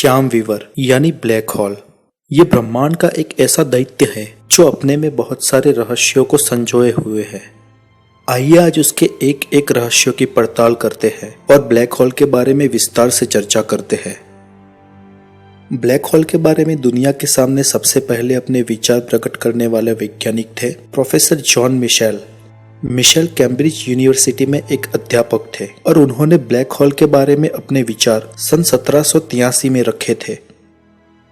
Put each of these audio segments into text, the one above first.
Shyam Weaver यानी black hole ये ब्रह्मांड का एक ऐसा दैत्य है जो अपने में बहुत सारे रहस्यों को संजोए हुए है। आइए आज उसके एक एक रहस्यों की पड़ताल करते हैं और ब्लैक होल के बारे में विस्तार से चर्चा करते हैं। ब्लैक होल के बारे में दुनिया के सामने सबसे पहले अपने विचार प्रकट करने वाले वैज्ञानिक थे professor John Mitchell. Mitchell Cambridge university में एक अध्यापक थे और उन्होंने ब्लैक होल के बारे में अपने विचार सन 1783 में रखे थे।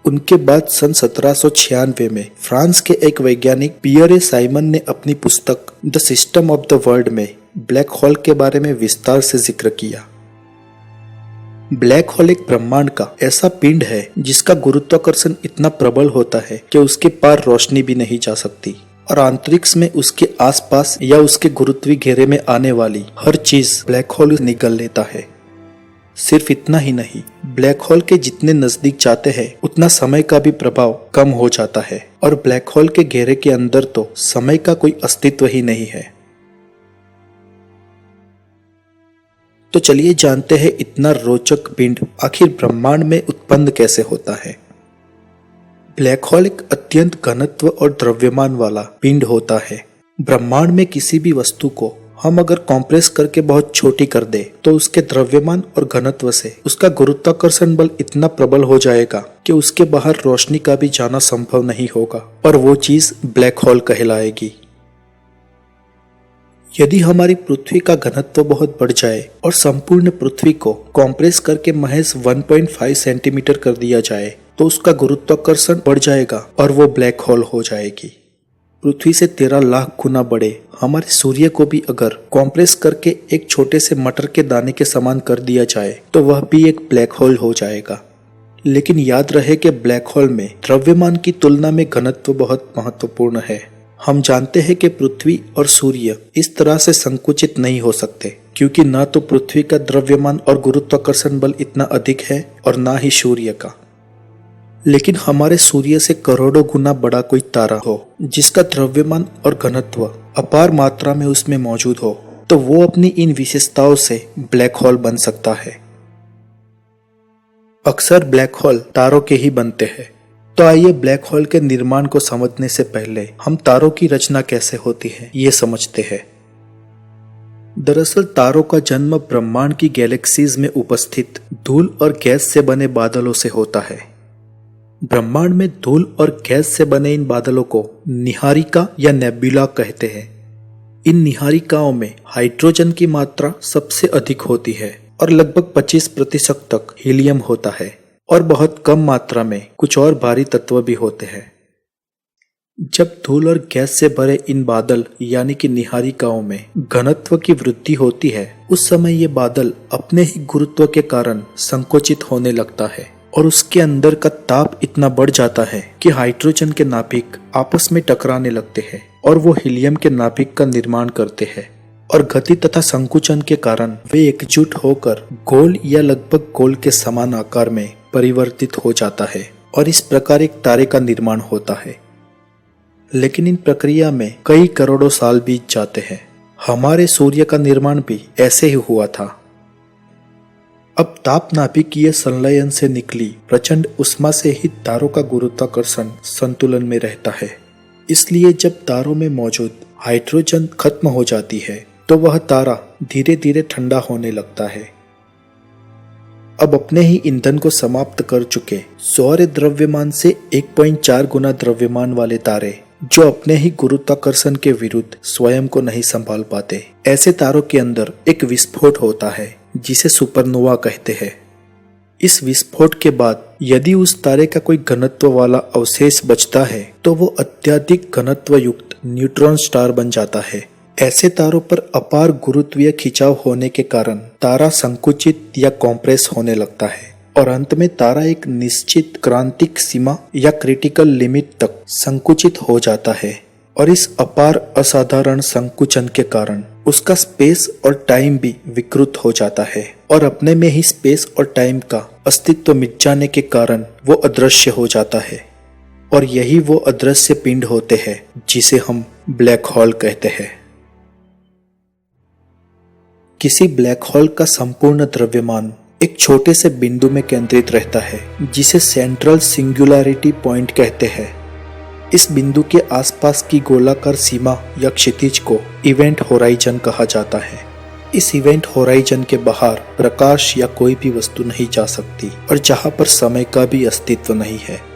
उनके बाद सन 1796 में फ्रांस के एक वैज्ञानिक पियरे साइमन ने अपनी पुस्तक the system of the world में ब्लैक होल के बारे में विस्तार से जिक्र किया। ब्लैक होल एक ब्रह्मांड का ऐसा पिंड है जिसका गुरुत्वाकर्षण इतना प्रबल होता है कि उसके पार रोशनी भी नहीं जा सकती और अंतरिक्ष में उसके आसपास या उसके गुरुत्वीय घेरे में आने वाली हर चीज ब्लैक होल निगल लेता है। सिर्फ इतना ही नहीं, ब्लैक होल के जितने नजदीक जाते हैं उतना समय का भी प्रभाव कम हो जाता है और ब्लैक होल के घेरे के अंदर तो समय का कोई अस्तित्व ही नहीं है। तो चलिए जानते हैं इतना रोचक पिंड आखिर ब्रह्मांड में उत्पन्न कैसे होता है। ब्लैक होल एक अत्यंत घनत्व और द्रव्यमान वाला पिंड होता है। ब्रह्मांड में किसी भी वस्तु को हम अगर कॉम्प्रेस करके बहुत छोटी कर दे तो उसके द्रव्यमान और घनत्व से उसका गुरुत्वाकर्षण बल इतना प्रबल हो जाएगा कि उसके बाहर रोशनी का भी जाना संभव नहीं होगा और वो चीज ब्लैक होल कहलाएगी। यदि हमारी पृथ्वी का घनत्व बहुत बढ़ जाए और संपूर्ण पृथ्वी को कॉम्प्रेस करके महज 1.5 सेंटीमीटर कर दिया जाए तो उसका गुरुत्वाकर्षण बढ़ जाएगा और वो ब्लैक होल हो जाएगी। पृथ्वी से 13 लाख गुना बड़े हमारे सूर्य को भी अगर कॉम्प्रेस करके एक छोटे से मटर के दाने के समान कर दिया जाए तो वह भी एक ब्लैक होल हो जाएगा। लेकिन याद रहे कि ब्लैक होल में द्रव्यमान की तुलना में घनत्व बहुत महत्वपूर्ण है। हम जानते हैं कि पृथ्वी और सूर्य इस तरह से संकुचित नहीं हो सकते क्योंकि न तो पृथ्वी का द्रव्यमान और गुरुत्वाकर्षण बल इतना अधिक है और ना ही सूर्य का। लेकिन हमारे सूर्य से करोड़ों गुना बड़ा कोई तारा हो जिसका द्रव्यमान और घनत्व अपार मात्रा में उसमें मौजूद हो तो वो अपनी इन विशेषताओं से ब्लैक होल बन सकता है। अक्सर ब्लैक होल तारों के ही बनते हैं। तो आइए ब्लैक होल के निर्माण को समझने से पहले हम तारों की रचना कैसे होती है ये समझते हैं। दरअसल तारों का जन्म ब्रह्मांड की गैलेक्सीज में उपस्थित धूल और गैस से बने बादलों से होता है। ब्रह्मांड में धूल और गैस से बने इन बादलों को निहारिका या नेबुला कहते हैं। इन निहारिकाओं में हाइड्रोजन की मात्रा सबसे अधिक होती है और लगभग 25% तक हीलियम होता है और बहुत कम मात्रा में कुछ और भारी तत्व भी होते हैं। जब धूल और गैस से भरे इन बादल यानी कि निहारिकाओं में घनत्व की वृद्धि होती है उस समय ये बादल अपने ही गुरुत्व के कारण संकुचित होने लगता है और उसके अंदर का ताप इतना बढ़ जाता है कि हाइड्रोजन के नाभिक आपस में टकराने लगते हैं और वो हीलियम के नाभिक का निर्माण करते हैं और गति तथा संकुचन के कारण वे एकजुट होकर गोल या लगभग गोल के समान आकार में परिवर्तित हो जाता है और इस प्रकार एक तारे का निर्माण होता है। लेकिन इन प्रक्रिया में कई करोड़ों साल बीत जाते हैं। हमारे सूर्य का निर्माण भी ऐसे ही हुआ था। अब ताप नाभिकीय संलयन से निकली प्रचंड उष्मा से ही तारों का गुरुत्वाकर्षण संतुलन में रहता है। इसलिए जब तारों में मौजूद हाइड्रोजन खत्म हो जाती है तो वह तारा धीरे धीरे ठंडा होने लगता है। अब अपने ही ईंधन को समाप्त कर चुके सौर द्रव्यमान से 1.4 गुना द्रव्यमान वाले तारे जो अपने ही गुरुत्वाकर्षण के विरुद्ध स्वयं को नहीं संभाल पाते, ऐसे तारों के अंदर एक विस्फोट होता है जिसे सुपरनोवा कहते हैं। इस विस्फोट के बाद यदि उस तारे का कोई घनत्व वाला अवशेष बचता है तो वो अत्यधिक घनत्व युक्त न्यूट्रॉन स्टार बन जाता है। ऐसे तारों पर अपार गुरुत्वीय खिंचाव होने के कारण तारा संकुचित या कॉम्प्रेस होने लगता है और अंत में तारा एक निश्चित क्रांतिक सीमा या क्रिटिकल लिमिट तक संकुचित हो जाता है और इस अपार असाधारण संकुचन के कारण उसका स्पेस और टाइम भी विकृत हो जाता है और अपने में ही स्पेस और टाइम का अस्तित्व मिट जाने के कारण वो अदृश्य हो जाता है और यही वो अदृश्य पिंड होते हैं जिसे हम ब्लैक होल कहते हैं। किसी ब्लैक होल का संपूर्ण द्रव्यमान एक छोटे से बिंदु में केंद्रित रहता है जिसे सेंट्रल सिंगुलैरिटी पॉइंट कहते हैं। इस बिंदु के आसपास की गोलाकार सीमा या क्षितिज को इवेंट होराइजन कहा जाता है। इस इवेंट होराइजन के बाहर प्रकाश या कोई भी वस्तु नहीं जा सकती और जहां पर समय का भी अस्तित्व नहीं है।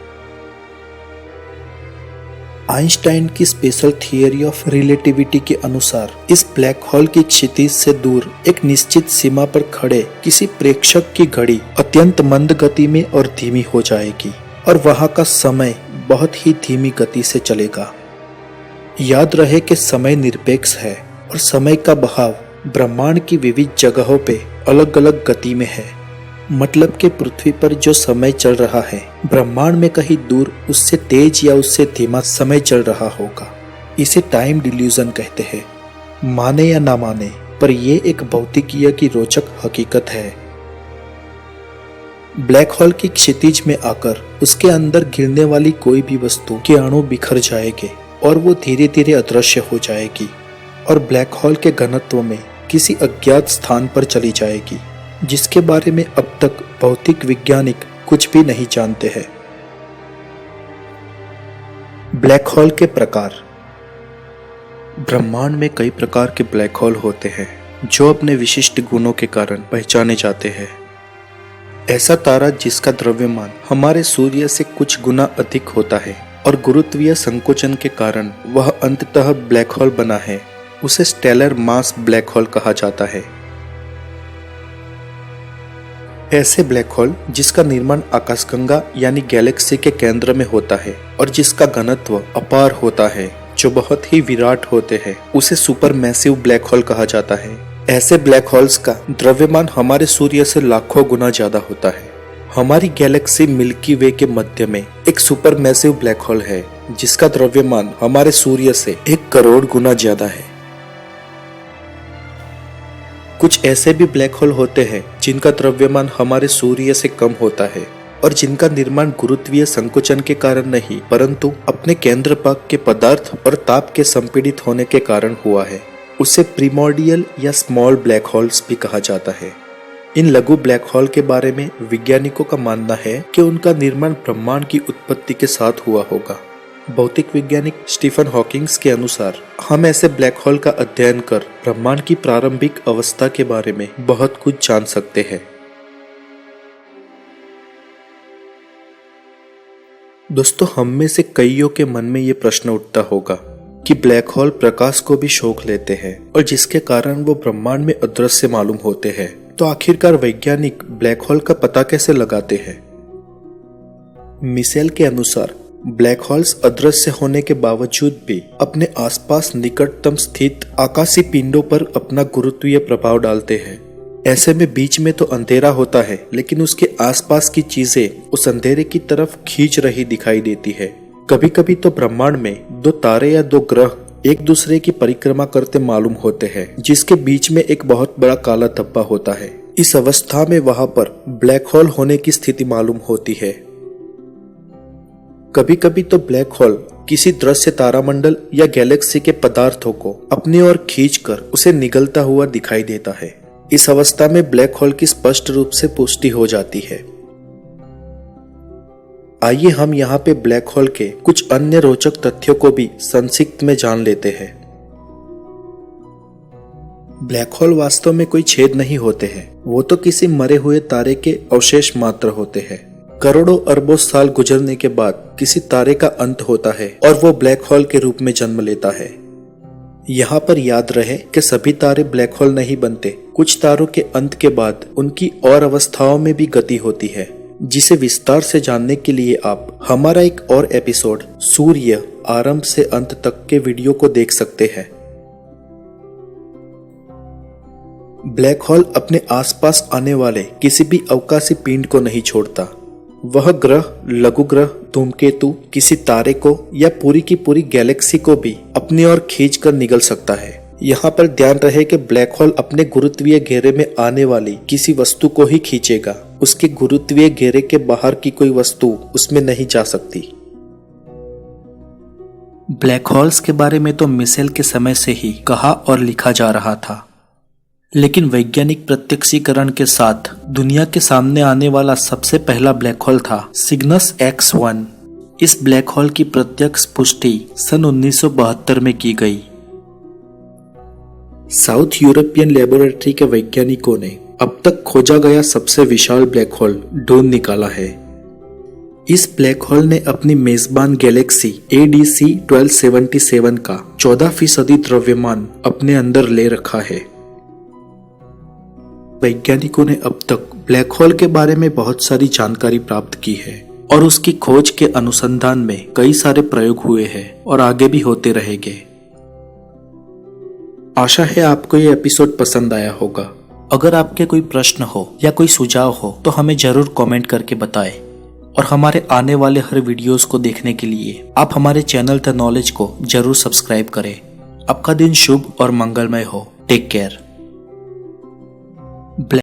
आइंस्टाइन की स्पेशल थियरी ऑफ रिलेटिविटी के अनुसार इस ब्लैक होल की क्षितिज से दूर एक निश्चित सीमा पर खड़े किसी प्रेक्षक की घड़ी अत्यंत मंद गति में और धीमी हो जाएगी और वहां का समय बहुत ही धीमी गति से चलेगा। याद रहे कि समय निरपेक्ष है और समय का बहाव ब्रह्मांड की विविध जगहों पे अलग अलग गति में है। मतलब कि पृथ्वी पर जो समय चल रहा है ब्रह्मांड में कहीं दूर उससे तेज या उससे धीमा समय चल रहा होगा। इसे टाइम डिल्यूजन कहते हैं। माने या ना माने, पर यह एक भौतिकीय की रोचक हकीकत है। ब्लैक होल की क्षितिज में आकर उसके अंदर गिरने वाली कोई भी वस्तु के अणु बिखर जाएंगे और वो धीरे धीरे अदृश्य हो जाएगी और ब्लैक होल के घनत्व में किसी अज्ञात स्थान पर चली जाएगी, जिसके बारे में अब तक भौतिक वैज्ञानिक कुछ भी नहीं जानते हैं। ब्लैक होल के प्रकार। ब्रह्मांड में कई प्रकार के ब्लैक होल होते हैं जो अपने विशिष्ट गुणों के कारण पहचाने जाते हैं। ऐसा तारा जिसका द्रव्यमान हमारे सूर्य से कुछ गुना अधिक होता है और गुरुत्वीय संकोचन के कारण वह अंततः ब्लैक होल बना है, उसे स्टेलर मास ब्लैक होल कहा जाता है। ऐसे ब्लैक होल जिसका निर्माण आकाशगंगा यानी गैलेक्सी के केंद्र में होता है और जिसका घनत्व अपार होता है, जो बहुत ही विराट होते हैं, उसे सुपर मैसिव ब्लैक होल कहा जाता है। ऐसे ब्लैक होल्स का द्रव्यमान हमारे सूर्य से लाखों गुना ज्यादा होता है। हमारी गैलेक्सी मिल्की वे के मध्य में एक सुपर मैसिव ब्लैक होल है जिसका द्रव्यमान हमारे सूर्य से 1 करोड़ गुना ज्यादा है। कुछ ऐसे भी ब्लैक होल होते हैं जिनका द्रव्यमान हमारे सूर्य से कम होता है और जिनका निर्माण गुरुत्वीय संकोचन के कारण नहीं परंतु अपने केंद्र भाग के पदार्थ और ताप के संपीड़ित होने के कारण हुआ है। उसे प्रीमोर्डियल या स्मॉल ब्लैक होल्स भी कहा जाता है। इन लघु ब्लैक होल के बारे में वैज्ञानिकों का मानना है कि उनका निर्माण ब्रह्मांड की उत्पत्ति के साथ हुआ होगा। भौतिक वैज्ञानिक स्टीफन हॉकिंग्स के अनुसार हम ऐसे ब्लैक होल का अध्ययन कर ब्रह्मांड की प्रारंभिक अवस्था के बारे में बहुत कुछ जान सकते हैं। दोस्तों, हम में से कईयों के मन में ये प्रश्न उठता होगा कि ब्लैक होल प्रकाश को भी सोख लेते हैं और जिसके कारण वो ब्रह्मांड में अदृश्य मालूम होते हैं। तो आखिरकार वैज्ञानिक ब्लैक होल का पता कैसे लगाते हैं? मिशेल के अनुसार ब्लैक होल्स अदृश्य होने के बावजूद भी अपने आसपास निकटतम स्थित आकाशीय पिंडों पर अपना गुरुत्वीय प्रभाव डालते हैं। ऐसे में बीच में तो अंधेरा होता है लेकिन उसके आसपास की चीजें उस अंधेरे की तरफ खींच रही दिखाई देती है। कभी कभी तो ब्रह्मांड में 2 तारे या 2 ग्रह एक दूसरे की परिक्रमा करते मालूम होते हैं जिसके बीच में एक बहुत बड़ा काला धब्बा होता है। इस अवस्था में वहां पर ब्लैक होल होने की स्थिति मालूम होती है। कभी कभी तो ब्लैक होल किसी दृश्य तारामंडल या गैलेक्सी के पदार्थों को अपनी ओर खींचकर उसे निगलता हुआ दिखाई देता है। इस अवस्था में ब्लैक होल की स्पष्ट रूप से पुष्टि हो जाती है। आइए हम यहाँ पे ब्लैक होल के कुछ अन्य रोचक तथ्यों को भी संक्षिप्त में जान लेते हैं। ब्लैक होल वास्तव में कोई छेद नहीं होते हैं, वो तो किसी मरे हुए तारे के अवशेष मात्र होते हैं। करोड़ों अरबों साल गुजरने के बाद किसी तारे का अंत होता है और वो ब्लैक होल के रूप में जन्म लेता है। यहाँ पर याद रहे कि सभी तारे ब्लैक होल नहीं बनते। कुछ तारों के अंत के बाद उनकी और अवस्थाओं में भी गति होती है, जिसे विस्तार से जानने के लिए आप हमारा एक और एपिसोड सूर्य आरंभ से अंत तक के वीडियो को देख सकते हैं। ब्लैक होल अपने आसपास आने वाले किसी भी अवकाशी पिंड को नहीं छोड़ता। वह ग्रह, लघु ग्रह, धूमकेतु, किसी तारे को या पूरी की पूरी गैलेक्सी को भी अपनी ओर खींचकर निगल सकता है। यहाँ पर ध्यान रहे कि ब्लैक होल अपने गुरुत्वीय घेरे में आने वाली किसी वस्तु को ही खींचेगा। उसके गुरुत्वीय घेरे के बाहर की कोई वस्तु उसमें नहीं जा सकती। ब्लैक होल्स के बारे में तो मिशेल के समय से ही कहा और लिखा जा रहा था, लेकिन वैज्ञानिक प्रत्यक्षीकरण के साथ दुनिया के सामने आने वाला सबसे पहला ब्लैक होल था सिग्नस X1। इस ब्लैक होल की प्रत्यक्ष पुष्टि सन 1972 में की गई। साउथ यूरोपियन लेबोरेटरी के वैज्ञानिकों ने अब तक खोजा गया सबसे विशाल ब्लैक होल ढूंढ निकाला है। इस ब्लैक होल ने अपनी मेजबान गैलेक्सी ADC 1277 का 14% द्रव्यमान अपने अंदर ले रखा है। वैज्ञानिकों ने अब तक ब्लैक होल के बारे में बहुत सारी जानकारी प्राप्त की है और उसकी खोज के अनुसंधान में कई सारे प्रयोग हुए हैं और आगे भी होते रहेंगे। आशा है आपको ये एपिसोड पसंद आया होगा। अगर आपके कोई प्रश्न हो या कोई सुझाव हो तो हमें जरूर कमेंट करके बताएं और हमारे आने वाले हर वीडियोस को देखने के लिए आप हमारे चैनल द नॉलेज को जरूर सब्सक्राइब करें। आपका दिन शुभ और मंगलमय हो। Take care.